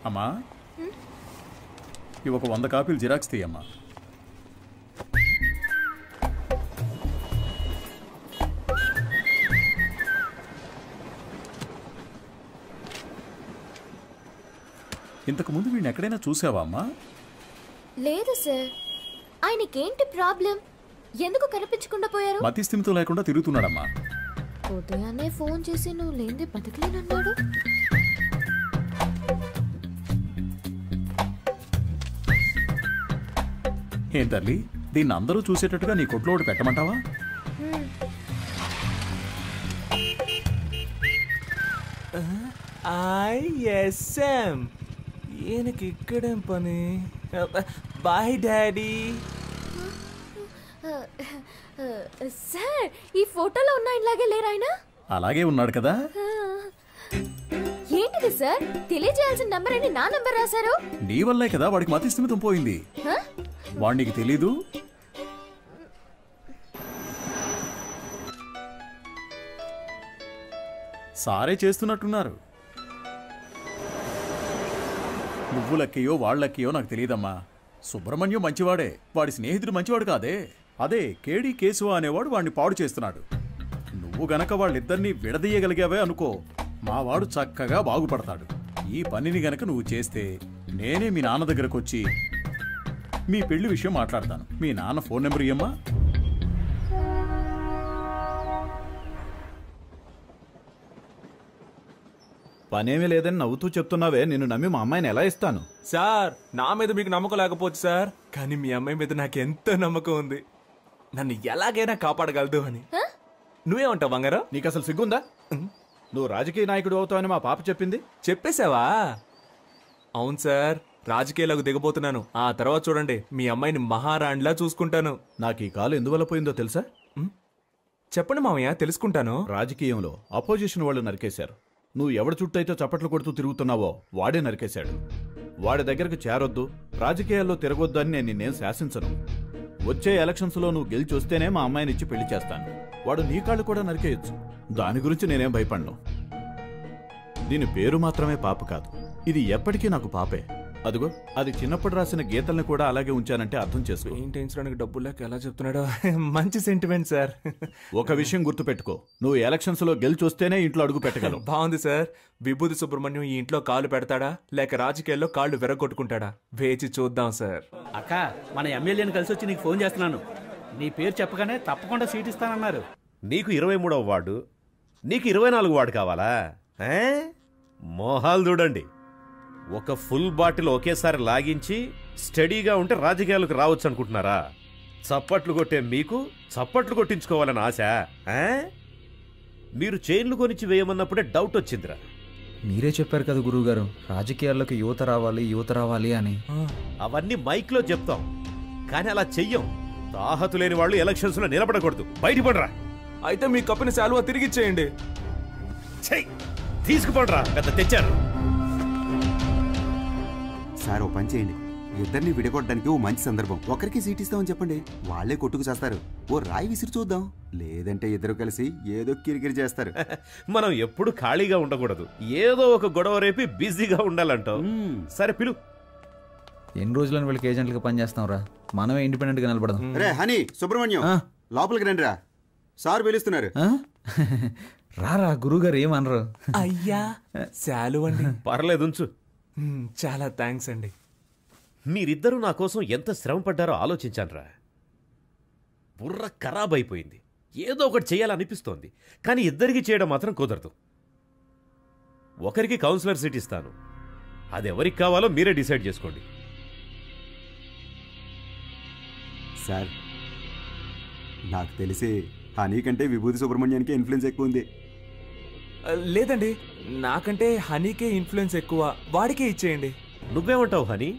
అమ్మా ఇవి ఒక 100 కాపీలు జిరాక్స్ తీయమ్మా. ఇంతకు ముందు వీడిని ఎక్కడైనా చూసావా అమ్మా? లేదు సార్. ఆయనకేంటి ప్రాబ్లం? ఎందుకు కనిపించకుండా పోయారు? మతి స్థిమితం లేకుండా తిరుగుతున్నాడమ్మా. ఉదయాన్నే ఫోన్ చేసి నువ్వు లేనిదే బతకలేనన్నాడు. ఏం తల్లి, దీన్ని అందరూ చూసేటట్టుగా నీ కొట్లో ఒకటి పెట్టమంటావా? ఐఎస్ఎం ఈయనకి ఇక్కడేం పని? Bye daddy. సార్, ఈ ఫోటోలో ఉన్న ఇలాగే లేరు ఆయన? అలాగే ఉన్నాడు కదా. ఏంటిది సార్, తెలియజేయాల్సిన నంబర్ అని నా నంబర్ రాశారు? నీ వల్లే కదా వాడికి మతి స్థిమితం పోయింది. వాడికి తెలీదు. సారే చేస్తున్నట్టున్నారు. నువ్వు లక్కయో వాళ్ళక్కయో నాకు తెలియదమ్మా. సుబ్రహ్మణ్యం మంచివాడే, వాడి స్నేహితుడు మంచివాడు కాదే. అదే కేడి కేశవ అనేవాడు వాడిని పాడు చేస్తున్నాడు. నువ్వు గనక వాళ్ళిద్దరినీ విడదీయగలిగావే అనుకో, మావాడు చక్కగా బాగుపడతాడు. ఈ పనిని గనక నువ్వు చేస్తే నేనే మీ నాన్న దగ్గరకు వచ్చి మీ పెళ్లి విషయం మాట్లాడతాను. మీ నాన్న ఫోన్ నెంబర్ ఇయ్యమ్మా. పనేమీ లేదని నవ్వుతూ చెప్తున్నావే, నిన్ను నమ్మి మా అమ్మాయిని ఎలా ఇస్తాను? సార్, నా మీద మీకు నమ్మకం లేకపోవచ్చు సార్, కానీ మీ అమ్మాయి మీద నాకు ఎంతో నమ్మకం ఉంది. నన్ను ఎలాగైనా కాపాడగలదు అని. నువ్వేమంటావు బంగారం? నీకు అసలు సిగ్గుందా? నువ్వు రాజకీయ నాయకుడు అవుతావని మా పాప చెప్పింది. చెప్పేశావా? అవును సార్, రాజకీయాలకు దిగబోతున్నాను. ఆ తర్వాత చూడండి, మీ అమ్మాయిని మహారాణిలా చూసుకుంటాను. నాకు ఈ కాలు ఎందువల్ల పోయిందో తెలుసా? చెప్పండి మామయ్య, తెలుసుకుంటాను. రాజకీయంలో అపోజిషన్ వాళ్ళు నరికేశారు. నువ్వు ఎవడి చుట్టూ అయితే చప్పట్లు కొడుతూ తిరుగుతున్నావో వాడే నరికేశాడు. వాడి దగ్గరకు చేరొద్దు, రాజకీయాల్లో తిరగొద్దు అని నేను నిన్నేం శాసించను. వచ్చే ఎలక్షన్స్లో నువ్వు గెలిచి వస్తేనే మా అమ్మాయిని ఇచ్చి పెళ్లి చేస్తాను. వాడు నీ కాళ్ళు కూడా నరికేయచ్చు. దాని గురించి నేనేం భయపడను. దీని పేరు మాత్రమే పాప కాదు, ఇది ఎప్పటికీ నాకు పాపే. అదిగో, అది చిన్నప్పుడు రాసిన గీతల్ని కూడా అలాగే ఉంచానంటే అర్థం చేసుకో. పెయింటించడానికి డబ్బులు లేక ఎలా చెప్తున్నాడో. మంచి సెంటిమెంట్ సార్. ఒక విషయం గుర్తుపెట్టుకో, నువ్వు ఎలక్షన్స్ లో గెలిచి వస్తేనే ఇంట్లో అడుగు పెట్టగలవు. బాగుంది సార్. విభూతి సుబ్రహ్మణ్యం ఈ ఇంట్లో కాలు పెడతాడా లేక రాజకీయాల్లో కాళ్ళు విరగొట్టుకుంటాడా? వేచి చూద్దాం సార్. అక్క, మన ఎమ్మెల్యేని కలిసి వచ్చి నీకు ఫోన్ చేస్తున్నాను. నీ పేరు చెప్పగానే తప్పకుండా సీట్ ఇస్తానన్నారు. నీకు 23వ వార్డు, నీకు 24 వార్డు కావాలా? మోహాలు చూడండి. ఒక ఫుల్ బాటిల్ ఒకేసారి లాగించి స్టడీగా ఉంటే రాజకీయాలకు రావచ్చు అనుకుంటున్నారా? చప్పట్లు కొట్టే మీకు చప్పట్లు కొట్టించుకోవాలని ఆశ? మీరు చైన్లు కొనిచ్చి వేయమన్నప్పుడే డౌట్ వచ్చిందిరా. మీరే చెప్పారు కదా గురువుగారు, రాజకీయాల్లోకి యువత రావాలి అని. అవన్నీ మైక్లో చెప్తాం, కానీ అలా చెయ్యం. తాహతు లేని వాళ్ళు ఎలక్షన్స్ లో నిలబడకూడదు. బయటపడరా. అయితే మీ కప్పిన శాలువా తిరిగిచ్చేయండి. తీసుకుపడరా, పెద్ద తెచ్చారు. సార్, ఓ పని చేయండి, ఇద్దరిని విడగొట్టడానికి ఓ మంచి సందర్భం. ఒకరికి సీట్ ఇస్తామని చెప్పండి, వాళ్లే కొట్టుకు చేస్తారు. ఓ రాయి విసిరి చూద్దాం, లేదంటే ఇద్దరు కలిసి ఏదో కిరికిరి చేస్తారు. మనం ఎప్పుడు ఖాళీగా ఉండకూడదు, ఏదో ఒక గొడవ రేపి బిజీగా ఉండాలంటావు. సరే పిలు. ఎన్ని రోజులని వీళ్ళకి ఏజెంట్లుగా పనిచేస్తాం రా, మనమే ఇండిపెండెంట్ గా నిలబడదాం. రే హనీ, సుబ్రహ్మణ్యం లోపలికి రండి రా, సార్ పిలుస్తున్నారు. రారా, గురువుగారు ఏమనరు. అయ్యా శాలువండి. పర్లేదు ఉంచు. చాలా థ్యాంక్స్ అండి. మీరిద్దరూ నా కోసం ఎంత శ్రమ పడ్డారో ఆలోచించానురా. బుర్ర ఖరాబ్ అయిపోయింది. ఏదో ఒకటి చేయాలనిపిస్తోంది, కానీ ఇద్దరికి చేయడం మాత్రం కుదరదు. ఒకరికి కౌన్సిలర్ సీట్ ఇస్తాను, అది ఎవరికి కావాలో మీరే డిసైడ్ చేసుకోండి. సార్, నాకు తెలిసి హనీ కంటే విభూతి సుబ్రహ్మణ్యానికి ఇన్ఫ్లుయెన్స్ ఎక్కువ ఉంది. లేదండి, నాకంటే హనీకే ఇన్ఫ్లుయెన్స్ ఎక్కువ, వాడికే ఇచ్చేయండి. నువ్వేమంటావు హనీ?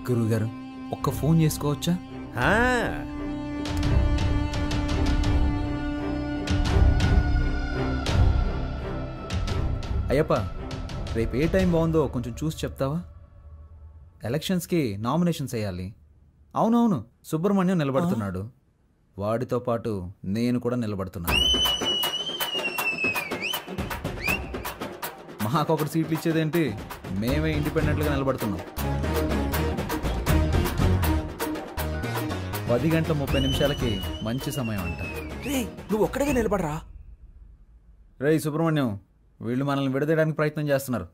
గురువుగారు, ఒక్క ఫోన్ చేసుకోవచ్చా? అయ్యప్ప, రేపు ఏ టైం బాగుందో కొంచెం చూసి చెప్తావా? ఎలక్షన్స్కి నామినేషన్స్ వేయాలి. అవునవును, సుబ్రహ్మణ్యం నిలబడుతున్నాడు, వాడితో పాటు నేను కూడా నిలబడుతున్నాను. మాకొకటి సీట్లు ఇచ్చేదేంటి, మేమే ఇండిపెండెంట్గా నిలబడుతున్నాం. 10:30 మంచి సమయం అంట. నువ్వు ఒక్కడిగా నిలబడరా. రేయ్ సుబ్రహ్మణ్యం, వీళ్ళు మనల్ని విడదీయడానికి ప్రయత్నం చేస్తున్నారు.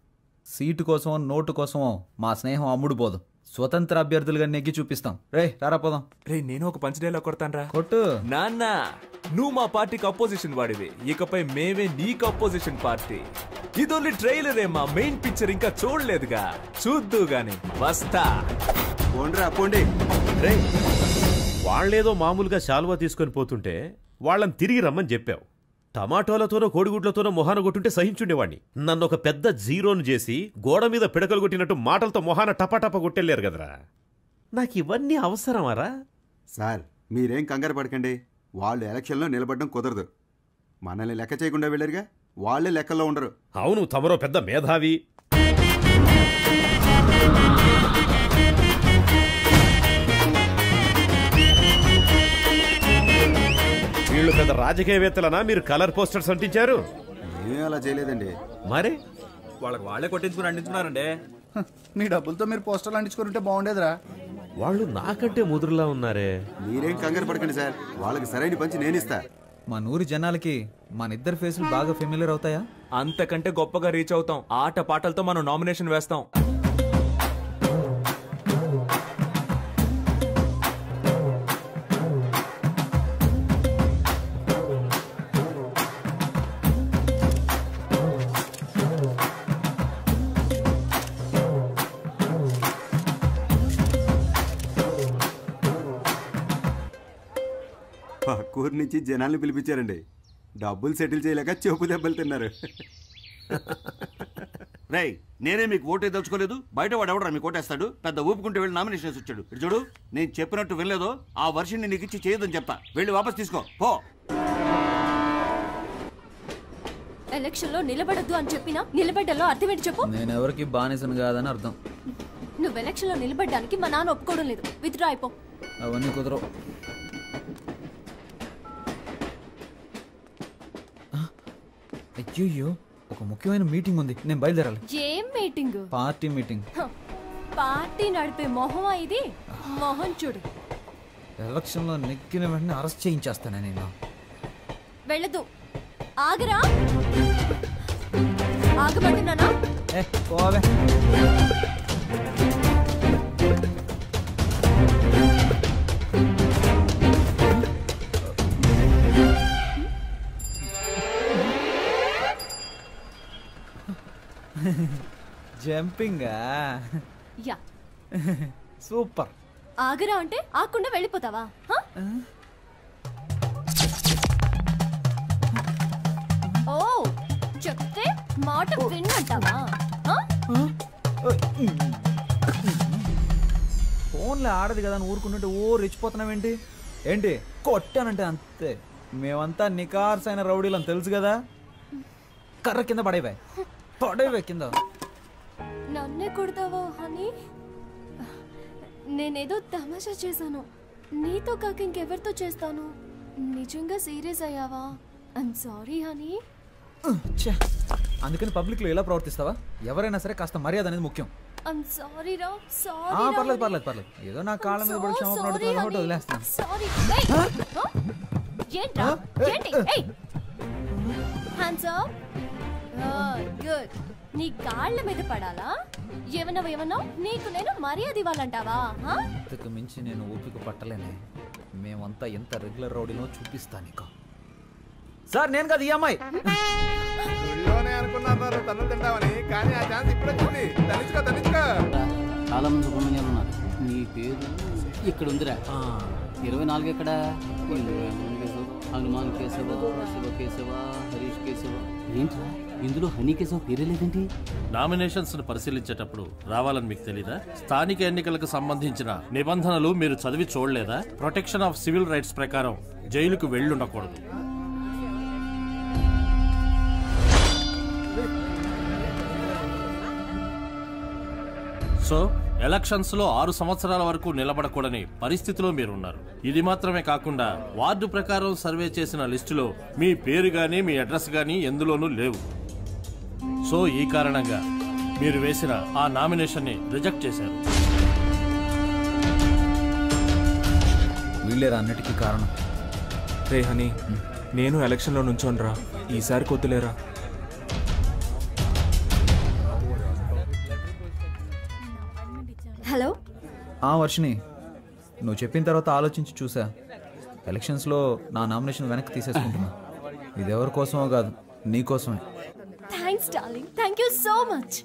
సీటు కోసమో నోటు కోసమో మా స్నేహం అమ్ముడు పోదు. స్వతంత్ర అభ్యర్థులుగా నెగ్గి చూపిస్తాం. రే రారా పోదాం. రే నేను ఒక పంచ్ డైలాగ్ కొడతానరా. కొట్టు. నాన్న నువ్వు మా పార్టీకి అపోజిషన్ వాడివి, ఇకపై మేమే నీకు అపోజిషన్ పార్టీ. ఇది ఓన్లీ ట్రైలరే, మా మెయిన్ పిక్చర్ ఇంకా చూడలేదుగా, చూద్దు గాని వస్తా. పోండి. రే వాళ్ళేదో మామూలుగా శాలువా తీసుకొని పోతుంటే వాళ్ళని తిరిగి రమ్మని చెప్పావు. టమాటోలతోనో కోడిగుడ్లతోనో మొహాన కొట్టుంటే సహించుండేవాడిని. నన్ను ఒక పెద్ద జీరోను చేసి గోడ మీద పిడకలు కొట్టినట్టు మాటలతో మొహాన టపాటప కొట్టెళ్ళారు కదరా. నాకు ఇవన్నీ అవసరమారా? సార్ మీరేం కంగారు పడకండి. వాళ్ళు ఎలక్షన్లో నిలబడడం కుదరదు. మనల్ని లెక్క చేయకుండా వెళ్ళారుగా, వాళ్ళే లెక్కల్లో ఉండరు. అవును, తమరో పెద్ద మేధావి. వీళ్ళు పెద్ద రాజకీయవేత్తలనా మీరు కలర్ పోస్టర్స్ అంటించారు? ఏమీ అలా చేయలేదండి. మరి వాళ్ళకి వాళ్ళే కొట్టించుకుని అంటించున్నారండి. మీ డబ్బులతో మీరు పోస్టర్లు అంటించుకుంటే బాగుండేదిరా. వాళ్ళు నాకంటే ముదురులా ఉన్నారే. మీరేం కంగారు పడకండి సార్, వాళ్ళకి సరైన పంచి నేనిస్తా. మా నూరి జనాలకి మన ఇద్దరు ఫేసులు బాగా ఫెమిలియర్ అవుతాయా? అంతకంటే గొప్పగా రీచ్ అవుతాం. ఆట పాటలతో మనం నామినేషన్ వేస్తాం. పక్కూరు నుంచి జనాల్ని పిలిపించారండి. డబ్బులు సెటిల్ చేయలేక చెపు దెబ్బలు తిన్నారు. రేయ్ నేనే మీకు ఓటే దలుచుకోలేదు, బయట వాడు ఎవడరా మీకు ఓటేస్తాడు? పెద్ద ఊపుకుంటూ వెళ్ళి నామినేషన్ వచ్చాడు. ఇటు చూడు, నేను చెప్పినట్టు వెళ్ళలేదో ఆ వర్షిని నీకు ఇచ్చి చేయదని చెప్తా. వెళ్ళి వాపస్ తీసుకో పో. ఎలక్షన్ లో నిలబడద్దు అని చెప్పినా నిలబడ్డలో అర్థం ఏంటి చెప్పు? నేను ఎవరికి బానిసను కాదని అర్థం. నువ్వు ఎలక్షన్ లో నిలబడ్డానికి మా నాన్న ఒప్పుకోవడం లేదు. విత్డ్రా అయిపో. అవన్నీ కుదరవు. అయ్యో, ఒక ముఖ్యమైన మీటింగ్ ఉంది, నేను బయలుదేరాలి. ఏం మీటింగ్? Party meeting. పార్టీ నడిపే మొహమా ఇది? మొహం చూడు. ఎలక్షన్లో నెగ్గిన వెంటనే అరెస్ట్ చేయించేస్తాను నేను. వెళ్ళదు. ఆగరా. ఆగబడుతున్నానా? పోవే. జంపింగా? యా. సూపర్. ఆగరా అంటే ఆకుండా వెళ్ళిపోతావా? ఓ చెప్తే మాట విన్నంటావా? ఫోన్లో ఆడదు కదా అని ఊరుకుంటుంటే ఓ రెచ్చిపోతున్నావేంటి? ఏంటి కొట్టానంటే అంతే. మేమంతా నికార్సైన రౌడీలని తెలుసు కదా. కర్ర కింద పడేవే కింద. నన్నే కొడతావా హనీ? నేనేదో తమాషా చేశాను. నీతో కాక ఇంకెవరితో చేస్తాను? నిజంగా సీరియస్ అయ్యావా? I'm sorry honey. అందుకని పబ్లిక్ లో ఎలా ప్రవర్తిస్తావా? ఎవరైనా సరే కాస్త మర్యాద అనేది ముఖ్యం. ఐమ్ సారీ రా. సారీ. పర్లేదు. ఏదో నా కాళ్ళ మీద పడి క్షమాపణ అడుగుతున్నా కాబట్టి వదిలేస్తాను. సారీ. ఏంట్రా? ఏంటి? ఏయ్ హ్యాండ్స్ అప్. గుడ్. నీ కాళ్ళ మీద పడాలా? ఏమన్నా నీకు నేను మర్యాద ఇవ్వాలంటావా? ఇంతకు మించి నేను ఓపిక పట్టలేనే. మేమంతా ఎంత రెగ్యులర్ రౌడీలో చూపిస్తా నీకు. సార్ నేను కదా ఈ అమ్మాయి. చాలా మంది సుబ్రహ్మణ్యాలు ఉన్నారు. నీ పేరు ఇక్కడ ఉందిరా. 24 ఎక్కడ? హనుమాన్ కేశవ, శివ కేశవ, హరీష్ కేశవ. ఏంట్రా ఇందులో హనీ కేశవ పేరే లేదేంటి? నామినేషన్స్ ను పరిశీలించేటప్పుడు రావాలని మీకు తెలీదా? స్థానిక ఎన్నికలకు సంబంధించిన నిబంధనలు మీరు చదివి చూడలేదా? ప్రొటెక్షన్ ఆఫ్ సివిల్ రైట్స్ ప్రకారం జైలుకు వెళ్ళుండకూడదు. సో ఎలక్షన్స్ లో 6 సంవత్సరాల వరకు నిలబడకూడని పరిస్థితిలో మీరున్నారు. ఇది మాత్రమే కాకుండా వార్డు ప్రకారం సర్వే చేసిన లిస్టులో మీ పేరు గానీ మీ అడ్రస్ గానీ ఎందులోనూ లేవు. సో ఈ కారణంగా మీరు వేసిన ఆ నామినేషన్ని రిజెక్ట్ చేశారు. వీళ్ళేరా అన్నిటికీ కారణం. రే హనీ, నేను ఎలక్షన్లో నుంచోనరా, ఈసారి కొద్దులేరా. హలో. వర్షిని, నువ్వు చెప్పిన తర్వాత ఆలోచించి చూసా. ఎలక్షన్స్లో నా నామినేషన్ వెనక్కి తీసేసుకుంటున్నా. ఇది ఎవరి కోసమో కాదు, నీ కోసమే. Thanks darling, thank you so much.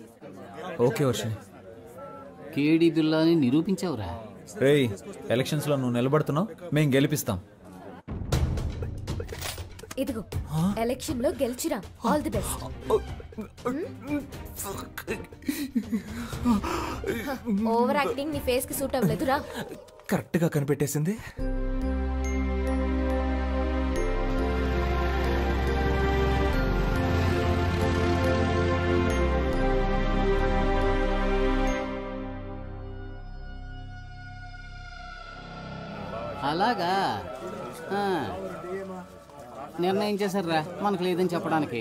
Okay Varshini. కేడి బిల్లాని నిరూపించావురా. రేయ్, ఎలక్షన్స్లో నువ్వు నిలబడుతున్నావు, మేము గెలిపిస్తాం. ఇదిగో ఎలక్షన్ లో గెలిచిరా. All the best. Over acting నీ ఫేస్ కి సూట్ అవ్వలేదురా. కరెక్ట్ గా కనిపెట్టేసింది. అలాగా నిర్ణయం చేశారా మనకు లేదని చెప్పడానికి.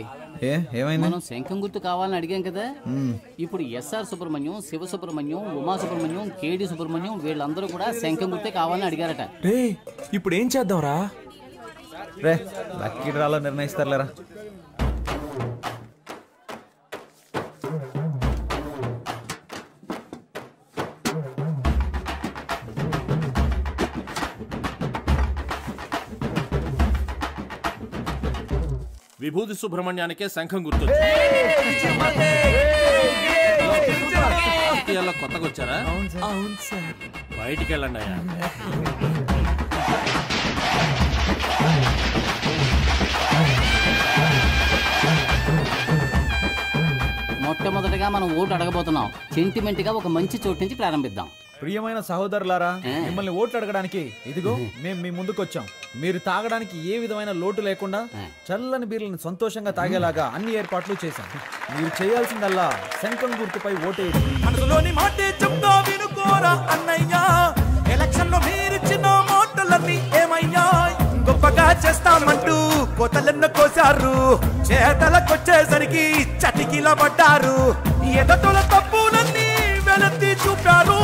ఏమైంది? మనం శంఖం గుర్తు కావాలని అడిగాం కదా. ఇప్పుడు ఎస్ఆర్ సుబ్రహ్మణ్యం, శివ సుబ్రహ్మణ్యం, ఉమా సుబ్రహ్మణ్యం, కేడి సుబ్రహ్మణ్యం వీళ్ళందరూ కూడా శంఖం గుర్తే కావాలని అడిగారట. రే ఇప్పుడు ఏం చేద్దాంరా? రే లక్కీ డ్రాలో నిర్ణయిస్తారులేరా. విభూతి సుబ్రహ్మణ్యానికే శంఖం గుర్తు. కొత్తగా వచ్చారా? అవును సార్. బయటికి వెళ్ళండి అయ్యా. మొట్టమొదటిగా మనం ఓటు అడగబోతున్నాం. సెంటిమెంట్ గా ఒక మంచి చోటు నుంచి ప్రారంభిద్దాం. ప్రియమైన సహోదరులారా, మిమ్మల్ని ఓట్లు అడగడానికి ఇదిగో మేము మీ ముందుకు వచ్చాం. మీరు తాగడానికి ఏ విధమైన లోటు లేకుండా చల్లని బీర్లను సంతోషంగా తాగేలాగా అన్ని ఏర్పాట్లు చేశాం. మీరు చేయాల్సిందల్లా శంఖం గుర్తుపై ఓటేయండి. మనసులోని మాటే చెప్తా వినుకోరా అన్నయ్యా. ఎలక్షన్ లో మీరిచ్చిన మాటలన్నీ ఏమయ్యా? గొప్పగా చేస్తామంటూ కోతలెన్న కోసారు, చేతలకొచ్చేసరికి చటికిల పడ్డారు. ఎదటల తప్పులన్నీ వెలత్తి చూపారు,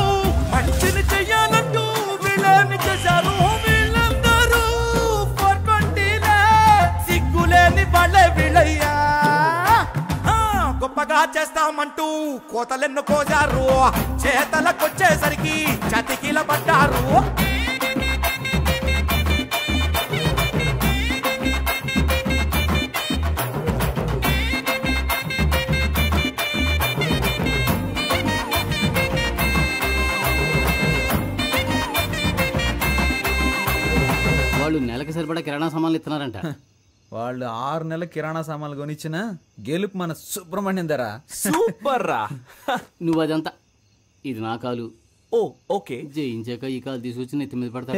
మంచిని చెయ్యాలంటూ వీళ్ళని చేశారు. వీళ్ళందరూ 420 సిగ్గులేని వాళ్ళే వీళ్ళయ్యా. గొప్పగా చేస్తామంటూ కోతలెన్ను కోసారు, చేతలకొచ్చేసరికి చతికిల పడ్డారు. వాళ్ళు నెలకు సరిపడా కిరాణా సామాన్లు ఇస్తున్నారంట. వాళ్ళు 6 నెలల కిరాణా సామాన్లు కొనిచ్చిన గెలుపు మన సుబ్రహ్మణ్యం ధర. సూపర్ రా. నువ్వు అదంతా, ఇది నా కాలు. ఓ ఓకే. జయించాక ఈ కాలు తీసుకొచ్చి నెత్తి మీద పడతాడు.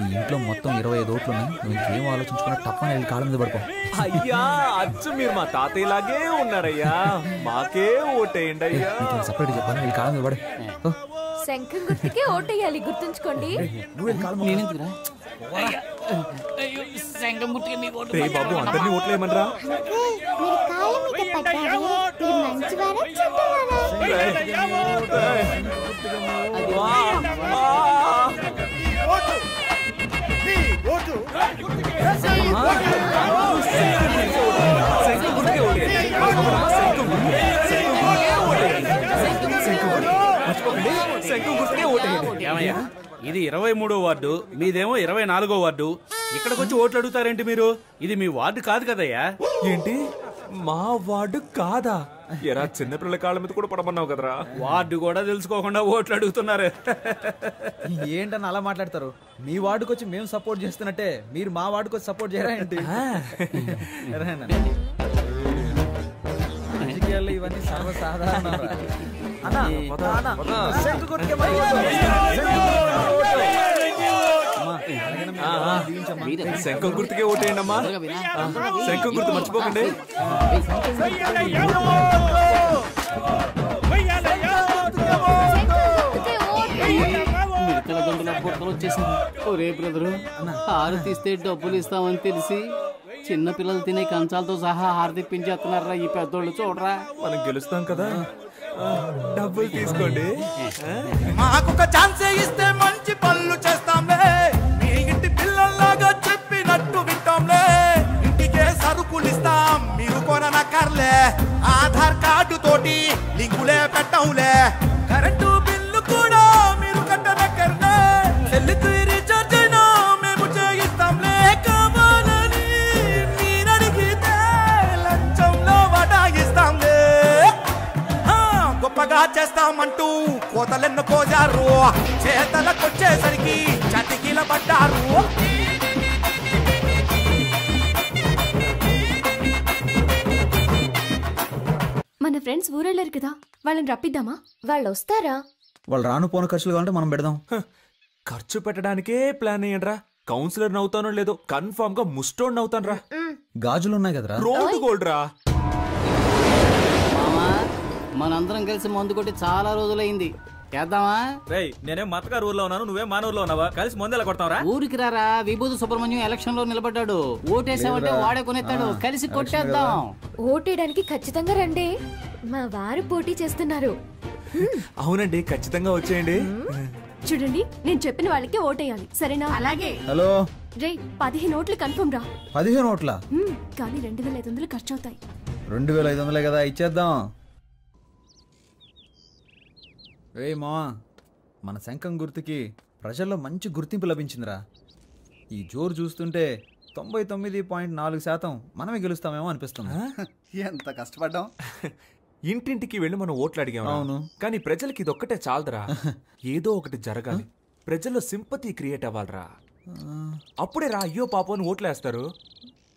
ఈ ఇంట్లో మొత్తం 25 ఓట్లు ఉన్నాయి. నువ్వు ఇంకేం ఆలోచించుకున్నా తప్పని వెళ్ళి కాళ్ళ మీద పడుకో. అయ్యా అచ్చు మీరు మా తాతయ్యలాగే ఉన్నారయ్యా. మాకే ఓటేయండి అయ్యా. సపరేట్ చెప్పాను, వెళ్ళి కాళ్ళ మీద పడు. శంఖం గుర్తుకే ఓటేయాలి, గుర్తుంచుకోండి. రే బాబు, అందరినీ ఓట్లేయమనరా. ఇది 23వ వార్డు, మీదేమో 24వ వార్డు. ఇక్కడికి వచ్చి ఓట్లు అడుగుతారేంటి మీరు? ఇది మీ వార్డు కాదు కదయ్యా. ఏంటి మా వార్డు కాదా? ఎరా చిన్నపిల్లల కాళ్ళ మీద కూడా పడమన్నావు కదరా. వార్డు కూడా తెలుసుకోకుండా ఓట్లు అడుగుతున్నారు. ఏంటని అలా మాట్లాడతారు? మీ వార్డుకి వచ్చి మేము సపోర్ట్ చేస్తున్నట్టే మీరు మా వార్డుకి వచ్చి సపోర్ట్ చేయరా ఏంటి? రాజకీయాల్లో ఇవన్నీ సర్వసాధారణ. శంఖం గుర్తుకే ఓటేయండి అమ్మా. శంఖం గుర్తు మర్చిపోకండి. వచ్చేసింది. ఒరే బ్రదరు, హారతి ఇస్తే డబ్బులు ఇస్తామని తెలిసి చిన్న పిల్లలు తినే కంచాలతో సహా హారతిప్పించేస్తున్నారా ఈ పెద్దోళ్ళు చూడరా. మనం గెలుస్తాం కదా, డబ్బులు తీసుకోండి. మాకొక ఛాన్స్ ఇస్తే మంచి పనులు చేస్తాంలే, మీ ఇంటి పిల్లల్లాగా చెప్పినట్టు వింటాంలే. ఇంటికే సరుకులు ఇస్తాం మీరు కొననక్కర్లే, ఆధార్ కార్డు తోటి లింకులే పెట్టంలే. కరెంటు బిల్లు కూడా మీరు కట్టనక్కర్లే, సెల్లుకు రీఛార్జ్ అయినా మేము చేయిస్తాంలే. కావాలని మీరడిగితే లంచంలో వడాయిస్తాంలే. గొప్పగా చేస్తామంటూ కోతలెన్ను కోజారు, చేతలకొచ్చేసరికి చతికిల పడ్డారు. మన ఫ్రెండ్స్ ఊరెళ్ళారు కదా, వాళ్ళని రప్పిద్దామా? వాళ్ళు వస్తారా? వాళ్ళు రాను పోను ఖర్చులు కావాలంటే మనం పెడదాం. ఖర్చు పెట్టడానికే ప్లాన్ అయ్యండ్రా. కౌన్సిలర్ నవ్వుతానో లేదో కన్ఫర్మ్ గా ముస్టోడ్ నవ్వుతాను రా. గాజులు ఉన్నాయి కదరా, రోడ్ గోల్డ్ రా. మామా మనందరం కలిసి మందు కొట్టి చాలా రోజులైంది, చేద్దామా? రేయ్ నేనేం మతగారు ఊర్లో ఉన్నాను, నువ్వే మన ఊర్లో ఉన్నావా? కలిసి మందు ఎలా కొడతావరా? ఊరికి రారా, విభూతి సుబ్రహ్మణ్యం ఎలక్షన్ లో నిలబడ్డాడు. ఓటేసామంటే వాడే కొనేస్తాడు, కలిసి కొట్టేద్దాం. ఓటేయడానికి ఖచ్చితంగా రండి, మా వారు పోటీ చేస్తున్నారు. అవునండి, ఖచ్చితంగా వచ్చేయండి. చూడండి, నేను చెప్పిన వాళ్ళకి ఓటేయాలి, సరేనా? అలాగే. హలో రే 15 ఓట్లు కన్ఫర్మ్ రా. 15 ఓట్ల కానీ 2500 ఖర్చు అవుతాయి. 2500 కదా, ఇచ్చేద్దాం. రే మావా, మన శంఖం గుర్తుకి ప్రజల్లో మంచి గుర్తింపు లభించిందిరా. ఈ జోరు చూస్తుంటే 99.4% మనమే గెలుస్తామేమో అనిపిస్తుంది. ఎంత కష్టపడ్డాం. ఇంటింటికి వెళ్ళి మనం ఓట్లు అడిగాం. అవును. కానీ ప్రజలకి ఇదొక్కటే చాలదురా, ఏదో ఒకటి జరగాలి. ప్రజల్లో సింపతి క్రియేట్ అవ్వాలరా, అప్పుడే రా అయ్యో పాపం అని ఓట్లేస్తారు.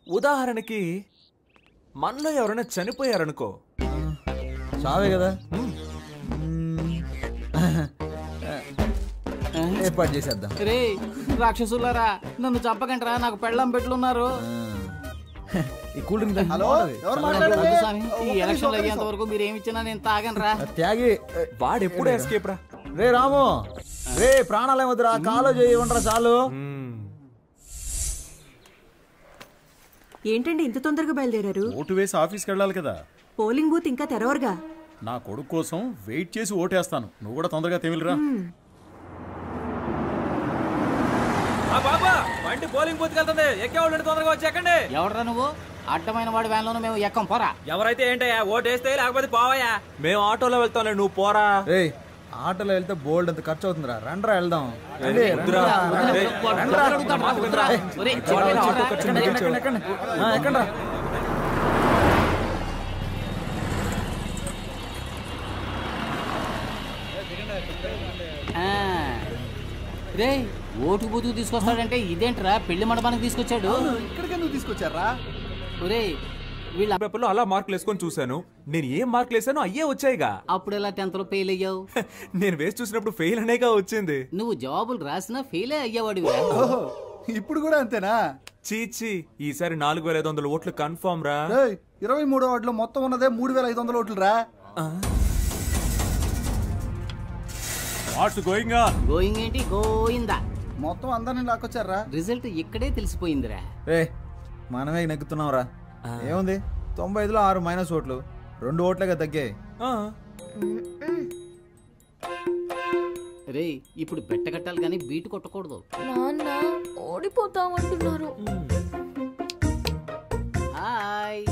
ఉదాహరణకి మనలో ఎవరైనా చనిపోయారనుకో, చావే కదా, ఏర్పాటు చేసేద్దాం. రే రాక్షసులారా, నన్ను చంపకంటరా, నాకు పెళ్ళం పెట్లున్నారు. ఈ కూల్ డ్రింక్ హలో, ఎవరు మాట్లాడేది? ఈ ఎలక్షన్ అయ్యేంత వరకు మీరు ఏమి ఇచ్చినా నేను తాగనరా. త్యాగి వాడెప్పుడు ఎస్కేప్ రా. రే రాము, రే ప్రాణాలేమొద్దురా, కాలో చేయి ఉండరా చాలు. ఏంటండి ఇంత తొందరగా బయలుదేరారు? ఓటు వేసి ఆఫీస్కి వెళ్ళాలి కదా. పోలింగ్ బూత్ ఇంకా తెరవరుగా. నా కొడుకు కోసం వెయిట్ చేసి ఓటేస్తాను, నువ్వు కూడా తొందరగా తెమిలిరా. బాబా బండి పోలింగ్ బూత్ వెళ్తుంది, ఎక్కేవాళ్ళు తొందరగా వచ్చి ఎక్కండి. ఎవడరా నువ్వు? అడ్డమైన వాడి వ్యాన్ లోనే మేము ఎక్కం, పోరా. ఎవరైతే ఏంటయ్యా, ఓటు వేస్తే లేకపోతే పోవయ్యా. మేము ఆటోలో వెళ్తాంలే, నువ్వు పోరా. రే ఆటోలో వెళ్తే బోల్డ్ అంత ఖర్చు అవుతుందిరా, రండ్రా వెళ్దాం. ఎక్కండ్రా. రే ఓటు బూతుకు తీసుకొస్తాడంటే ఇదేంట్రా, పెళ్లి మండపానికి తీసుకొచ్చాడు. ఇక్కడికే నువ్వు తీసుకొచ్చారా? ఒరే వీళ్ళ పేపర్లో అలా మార్కులు వేసుకొని చూశాను, నేను ఏం మార్కులు వేసానో అయ్యే వచ్చాయిగా. అప్పుడు ఎలా 10th లో ఫెయిల్ అయ్యావు? నేను వేసి చూసినప్పుడు ఫెయిల్ అనేగా వచ్చింది. నువ్వు జవాబులు రాసినా ఫెయిలే అయ్యేవాడు. ఇప్పుడు కూడా అంతేనా? చీచి, ఈసారి 4500 ఓట్లు కన్ఫర్మ్ రా. 23వ వార్డులో మొత్తం ఉన్నదే 3500 ఓట్లు రా. What's going on? గోయింగ్ ఏంటి, గోయిందా. మొత్తం అందరిని లాక్కొచ్చారా? రిజల్ట్ ఇక్కడే తెలిసిపోయిందిరా. రే మనమే నెగ్గుతున్నాం రా. ఏముంది, 95లో 6 మైనస్ ఓట్లు, 2 ఓట్లుగా తగ్గాయి. రే ఇప్పుడు బెట్ట కట్టాలి కానీ బీటు కొట్టకూడదు. నాన్న ఓడిపోతామంటున్నారు. హాయ్.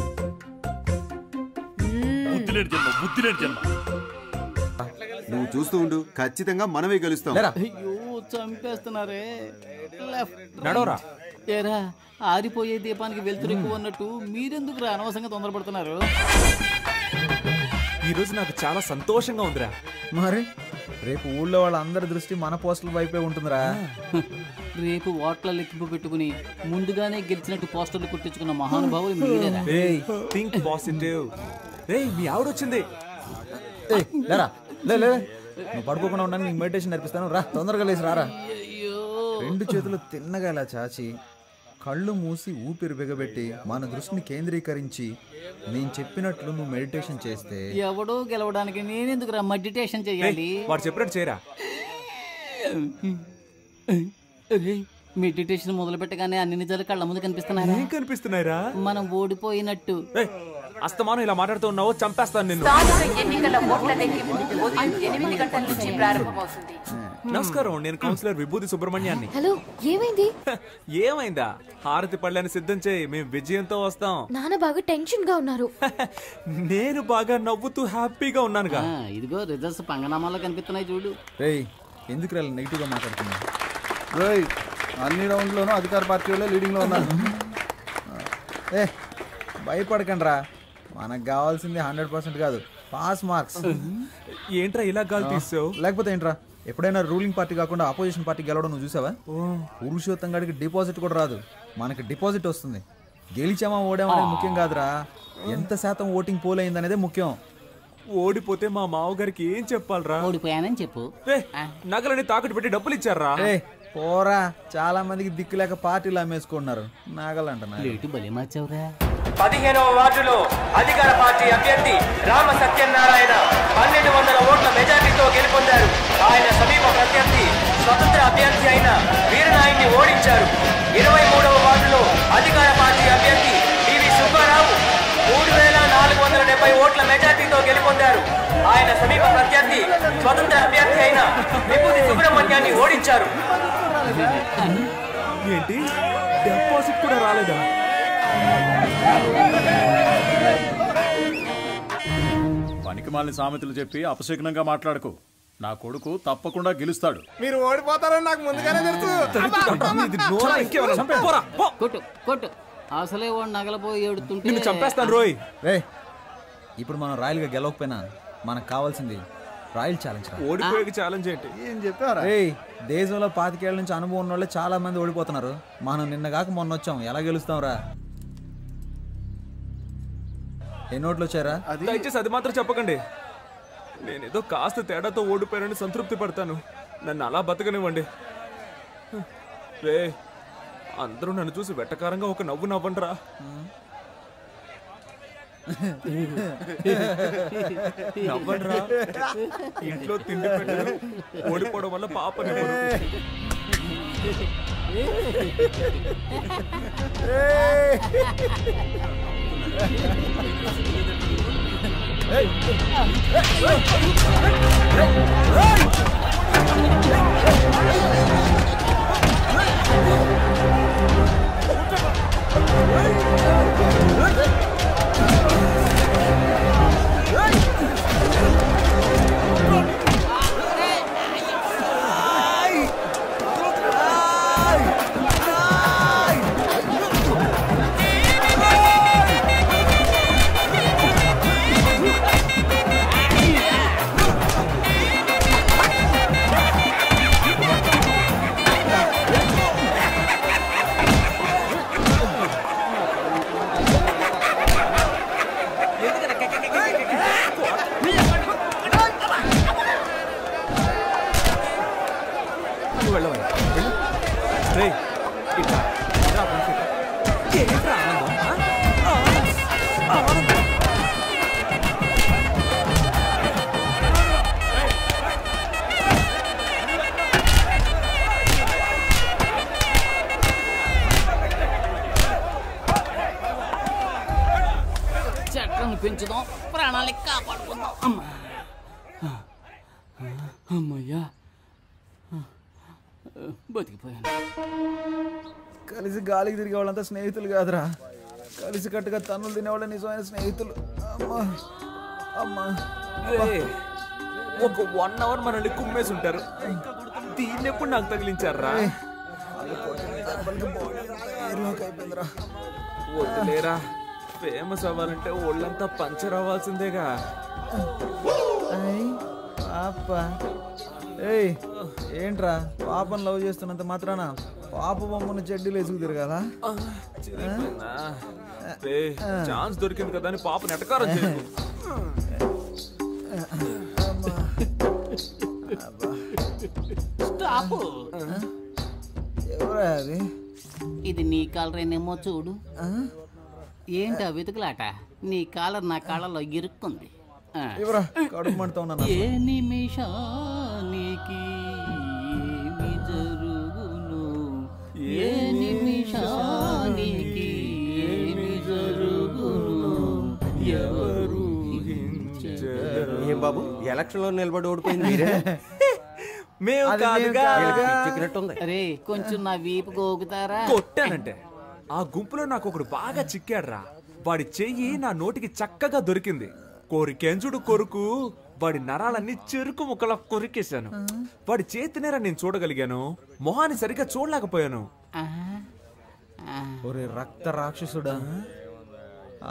నువ్వు చూస్తూ ఉండు, ఖచ్చితంగా మనమే గెలుస్తాం. అయ్యో చంపేస్తున్నారే. నడవరా. ఏరా ఆరిపోయే దీపానికి వెళ్తురు ఎక్కువ అన్నట్టు మీరెందుకు అనవసరంగా తొందరపడుతున్నారు? ఈ రోజు నాకు చాలా సంతోషంగా ఉందిరా. మరి రేపు ఊళ్ళో వాళ్ళందరి దృష్టి మన పోస్టుల వైపే ఉంటుందిరా. రేపు ఓట్ల లెక్కింపు పెట్టుకుని ముందుగానే గెలిచినట్టు పోస్టర్లు కుట్టించుకున్న మహానుభావులు మీరేరా. Think positive. రేయ్ మీ ఆవిడొచ్చింది. లేరా లే, నువ్వు పడుకోకుండా ఉండడానికి నీకు మెడిటేషన్ నేర్పిస్తాను రా, తొందరగా లేచి రారా. 2 చేతులు తిన్నగా ఇలా చాచి కళ్ళు మూసి ఊపిరి బిగబెట్టి మన దృష్టిని కేంద్రీకరించి నేను చెప్పినట్లు నువ్వు మెడిటేషన్ చేస్తే ఎవడో గెలవడానికి నేనెందుకురా మెడిటేషన్ చేయాలి? వాడు చెప్పినట్టు చేయరా. మెడిటేషన్ మొదలు పెట్టగానే అన్ని నిజాలు కళ్ళ ముందు కనిపిస్తున్నాయి. ఏం కనిపిస్తున్నాయిరా? మనం ఓడిపోయినట్టు. అస్తమానం ఇలా మాట్లాడుతూ ఉన్నావు, చంపేస్తాను నిన్ను. ఎన్నికల ఓట్ల లెక్కింపు ఉదయం 8 గంటల నుంచి ప్రారంభమవుతుంది. నమస్కారం, నేను కౌన్సిలర్ విభూతి సుబ్రహ్మణ్యాన్ని. హలో, ఏమైంది? ఏమైందా? హారతి పళ్ళని సిద్ధం చేయి, మేము విజయంతో వస్తాం. నాన్న బాగా టెన్షన్ గా ఉన్నారు. నేను బాగా నవ్వుతూ హ్యాపీగా ఉన్నానుగా. ఇదిగో రిజల్ట్స్ పంగనామాలో కనిపిస్తున్నాయి చూడు. రేయ్, ఎందుకు రా నెగిటివ్ గా మాట్లాడుతున్నా? రేయ్, అన్ని రౌండ్లోనూ అధికార పార్టీ వాళ్ళే లీడింగ్ లో ఉన్నారు. భయపడకండి రా, మనకు కావాల్సింది 100% కాదు, పాస్ మార్క్స్. ఏంట్రా ఇలా గాలి తీసావు? లేకపోతే ఏంట్రా, ఎప్పుడైనా రూలింగ్ పార్టీ కాకుండా ఆపోజిషన్ పార్టీ గెలవడం నువ్వు చూసావా? పురుషోత్తం గడికి డిపాజిట్ కూడా రాదు, మనకి డిపాజిట్ వస్తుంది. గెలిచామా ఓడామా అనేది ముఖ్యం కాదురా, ఎంత శాతం ఓటింగ్ పోల్ అయింది అనేదే ముఖ్యం. ఓడిపోతే మా మావగారికి ఏం చెప్పాలరా? ఓడిపోయానని చెప్పు. నగలని తాకట్టు పెట్టి డబ్బులు ఇచ్చారా? పోరా, చాలా మందికి దిక్కు లేక పార్టీలు అమ్మేసుకుంటున్నారు. నాగలంట బలి మార్చావురా. 15వ వార్డులో అధికార పార్టీ అభ్యర్థి రామ సత్యనారాయణ 1200 ఓట్ల మెజార్టీతో గెలుపొందారు. ఆయన సమీప ప్రత్యర్థి స్వతంత్ర అభ్యర్థి అయిన వీరనాయుడిని ఓడించారు. 23వ వార్డులో అధికార పార్టీ అభ్యర్థి పివి సుబ్బారావు 3470 ఓట్ల మెజార్టీతో గెలుపొందారు. ఆయన సమీప ప్రత్యర్థి స్వతంత్ర అభ్యర్థి అయిన విభూతి సుబ్రహ్మణ్యాన్ని ఓడించారు. ఏంటి, డిపాజిట్ కూడా రాలేదా? పనికిమాలిన సామెతలు చెప్పి అపశకునంగా మాట్లాడకు. నా కొడుకు తప్పకుండా గెలుస్తాడు. మీరు ఓడిపోతారని నాకు ముందుగానే తెలుసు. కొట్టు కొట్టు, అసలే వాడు నగలపోయి ఏడుతుంటే నిన్ను చంపేస్తాను రోయ్. రే, ఇప్పుడు మనం రాయల్గా గెలవకపోయినా మనకు కావాల్సింది రాయల్ ఛాలెంజ్. ఓడిపోయే ఛాలెంజ్ ఏంటి? ఏం చెప్పారా? దేశంలో 25 ఏళ్ల నుంచి అనుభవం ఉన్న వాళ్ళే చాలా మంది ఓడిపోతున్నారు. మనం నిన్న కాక మొన్న వచ్చాం, ఎలా గెలుస్తాం రా? ఎన్ని ఓట్లు వచ్చారా? దయచేసి అది మాత్రం చెప్పకండి. నేనేదో కాస్త తేడాతో ఓడిపోయానని సంతృప్తి పడతాను. నన్ను అలా బతకనివ్వండి. రే, అందరూ నన్ను చూసి వెట్టకారంగా ఒక నవ్వు నవ్వండిరా. నవ్వండిరా. ఇంట్లో తిండి పెట్టరు, ఓడిపోవడం వల్ల పాపని చట్టాన్ని పెంచుదాం, ప్రాణాలని కాపాడుకుందాం. అమ్మయ్యా, బతికిపోయాను. కలిసి గాలికి తిరిగే వాళ్ళంతా స్నేహితులు కాదురా, కలిసి కట్టుగా తన్నులు తినేవాళ్ళ నిజమైన స్నేహితులు. అమ్మా అమ్మా, ఒక 1 అవర్ మనల్ని కుమ్మేసి ఉంటారు. దీన్ని ఎప్పుడు నాకు తగిలించారా? వద్దులేరా, ఫేమస్ అవ్వాలంటే ఒళ్ళంతా పంచర్ అవ్వాల్సిందేగా. పాప, ఏంట్రా పాపను లవ్ చేస్తున్నంత మాత్రాన పాప బొమ్మను చెడ్డీలు వేసుకు తిరగాల? ఛాన్స్ దొరికింది కదా అని పాప నెటకారం చేయకు. స్టాప్. ఎవరా అది? ఇది నీ కాలరేనేమో చూడు. ఏంటా వెతుకులాట? నీ కాలర్ నా కాళ్ళలో ఇరుక్కుంది. ఏ నిమిషానికి ఏమి జరుగును? ఏ నిమిషానికి ఏమి జరుగును ఎవరు ఏం బాబు ఎలక్షన్ లో నిలబడి ఓడిపోయింది మీరే? మేము కాదుగా. అరే కొంచెం నా వీపు గోగుతారా? కొట్టానంటే ఆ గుంపులో నాకు ఒకడు బాగా చిక్కాడ్రా. వాడి చెయ్యి నా నోటికి చక్కగా దొరికింది. కోరికెంచుడు కొరుకు వాడి నరాలన్నీ చెరుకు ముక్కలా కొరికేశాను. వాడి చేతినేరా నేను చూడగలిగాను, మొహాన్ని సరిగ్గా చూడలేకపోయాను. ఒరే రక్త రాక్షసుడా,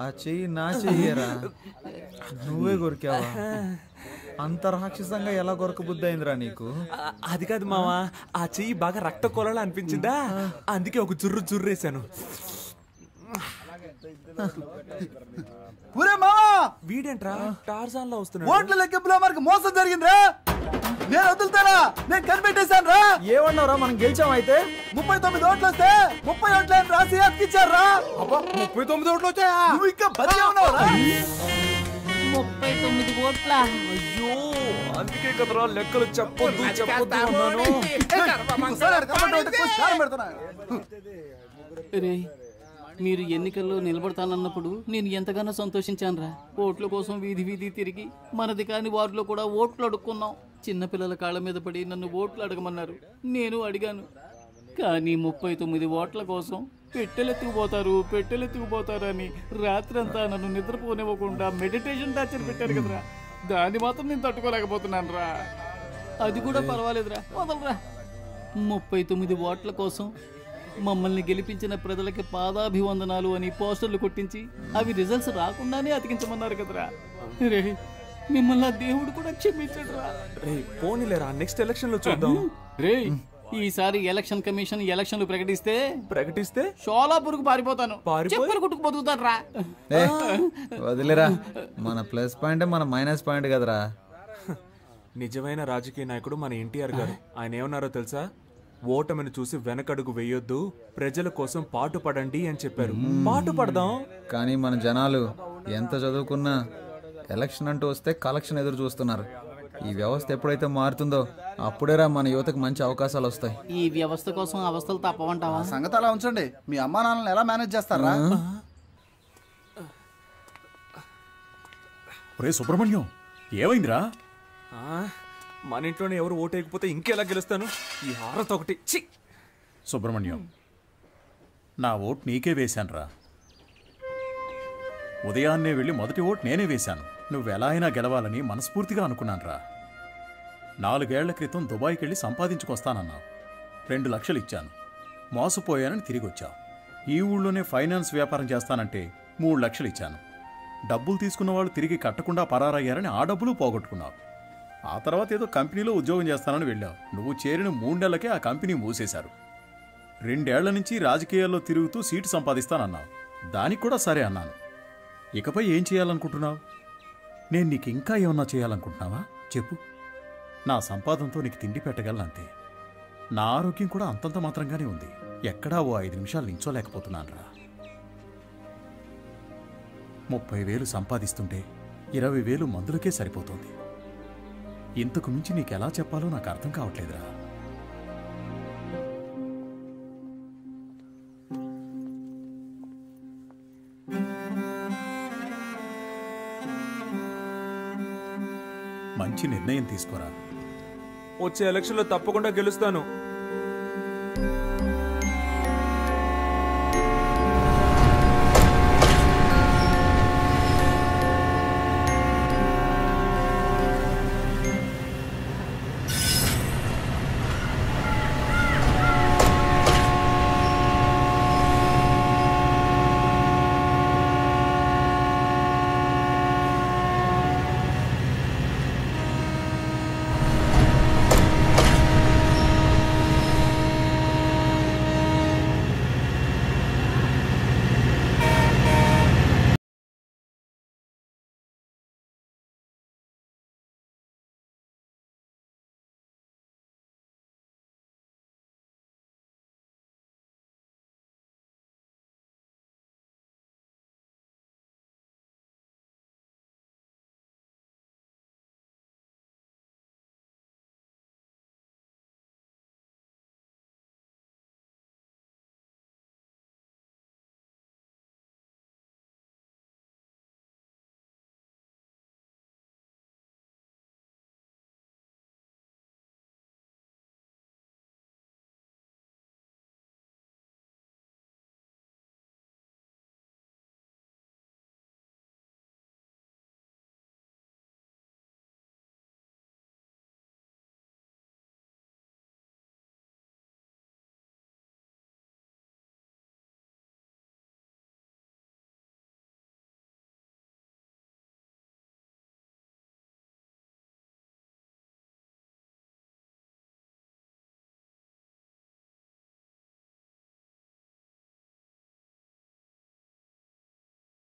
ఆ చెయ్యి నా చెయ్యరా, నువ్వే కొరికావా? అంత రాక్షసంగా ఎలా కొరక బుద్ధి అయిందిరా నీకు? అది కాదు మావా, ఆ చెయ్యి బాగా రక్త కొలలా అనిపించిందా, అందుకే ఒక జుర్రేశాను. వీడేంట్రా టార్జాన్ లో వస్తున్నాడు? ఓట్ల లెక్కింపులో మనకు మోసం జరిగిందిరా. నేను వదులుతారా? నేను కనిపెట్టేశాను రా. ఏమన్నారా? మనం గెలిచాం. అయితే 39 ఓట్లు వస్తే 30 ఓట్లని రాసి అతికిచ్చారా? 39 ఓట్లు వచ్చాయా? నువ్వు ఇంకా బతికే ఉన్నావురా? 39 ఓట్ల. అయ్యో అందుకే కదరా లెక్కలు చెప్పొద్దు అన్నాను. రే మీరు ఎన్నికల్లో నిలబడతానన్నప్పుడు నేను ఎంతగానో సంతోషించానురా. ఓట్ల కోసం వీధి వీధి తిరిగి మనది కాని వారిలో కూడా ఓట్లు అడుక్కున్నాం. చిన్నపిల్లల కాళ్ళ మీద పడి నన్ను ఓట్లు అడగమన్నారు, నేను అడిగాను. కానీ 39 ఓట్ల కోసం పెట్టెలెత్తుకుపోతారు అని రాత్రంతా నన్ను నిద్రపోనివ్వకుండా మెడిటేషన్ టార్చర్ పెట్టారు కదరా. దాన్ని మాత్రం నేను తట్టుకోలేకపోతున్నాను రా. అది కూడా పర్వాలేదురా, వదలరా. 39 ఓట్ల కోసం మమ్మల్ని గెలిపించిన ప్రజలకి పాదాభివందనాలు అని పోస్టర్లు కొట్టించి అవి రిజల్ట్స్ రాకుండానే అతికించమన్నారు కదరా. రే మిమ్మల్ని దేవుడు కూడా క్షమించడు రా. రే పోనీలేరా, నెక్స్ట్ ఎలక్షన్ లో చూద్దాం. రే ఈసారి ఎలక్షన్ కమిషన్ ఎలక్షన్లు ప్రకటిస్తే షోలాపూర్కు పారిపోతాను, చెప్పులు కుట్టుకు బతుకుతాను రా. వదిలేరా, మన ప్లస్ పాయింట్ మన మైనస్ పాయింట్ కదరా. నిజమైన రాజకీయ నాయకుడు మన ఎన్టీఆర్ గారు. ఆయన ఏమన్నారో తెలుసా? ఓటమిని చూసి వెనకడుగు వేయొద్దు, ప్రజల కోసం పాటు పడండి అని చెప్పారు. పాటు పడదాం. కానీ మన జనాలు ఎంత చదువుకున్నా ఎలక్షన్ అంటూ వస్తే కలెక్షన్ ఎదురు చూస్తున్నారు. ఈ వ్యవస్థ ఎప్పుడైతే మారుతుందో అప్పుడేరా మన యువతకు మంచి అవకాశాలు వస్తాయి. ఈ వ్యవస్థ కోసం అవస్థలు తప్పవంటావా? సంగతి అలా ఉంచండి. మీ అమ్మా నాన్నని ఎలా మేనేజ్ చేస్తారా? ఒరే సుబ్రహ్మణ్యం, ఏమైందిరా? మన ఇంట్లోనే ఎవరు ఓటేయకపోతే ఇంకెలా గెలుస్తాను? ఈ హారత ఒకటి. సుబ్రహ్మణ్యం, నా ఓటు నీకే వేశానురా. ఉదయాన్నే వెళ్ళి మొదటి ఓటు నేనే వేశాను. నువ్వెలా అయినా గెలవాలని మనస్ఫూర్తిగా అనుకున్నానురా. 4 ఏళ్ల క్రితం దుబాయ్కి వెళ్ళి సంపాదించుకొస్తానన్నావు. 2 లక్షలు ఇచ్చాను, మోసపోయానని తిరిగి వచ్చావు. ఈ ఊళ్ళోనే ఫైనాన్స్ వ్యాపారం చేస్తానంటే 3 లక్షలు ఇచ్చాను. డబ్బులు తీసుకున్న వాళ్ళు తిరిగి కట్టకుండా పరారయ్యారని ఆ డబ్బులు పోగొట్టుకున్నావు. ఆ తర్వాత ఏదో కంపెనీలో ఉద్యోగం చేస్తానని వెళ్ళావు. నువ్వు చేరిన 3 నెలలకే ఆ కంపెనీ మూసేశారు. 2 ఏళ్ల నుంచి రాజకీయాల్లో తిరుగుతూ సీటు సంపాదిస్తానన్నావు. దానికి కూడా సరే అన్నాను. ఇకపై ఏం చేయాలనుకుంటున్నావు? నేను నీకు ఇంకా ఏమన్నా చేయాలనుకుంటున్నావా చెప్పు. నా సంపాదనతో నీకు తిండి పెట్టగలనంతే. నా ఆరోగ్యం కూడా అంతంత మాత్రంగానే ఉంది. ఎక్కడా ఓ 5 నిమిషాలు నించోలేకపోతున్నానురా. 30,000 సంపాదిస్తుంటే 20,000 మందులకే సరిపోతుంది. ఇంతకు మించి నీకెలా చెప్పాలో నాకు అర్థం కావట్లేదురా. మంచి నిర్ణయం తీసుకోరా. వచ్చే ఎలక్షన్ లో తప్పకుండా గెలుస్తాను.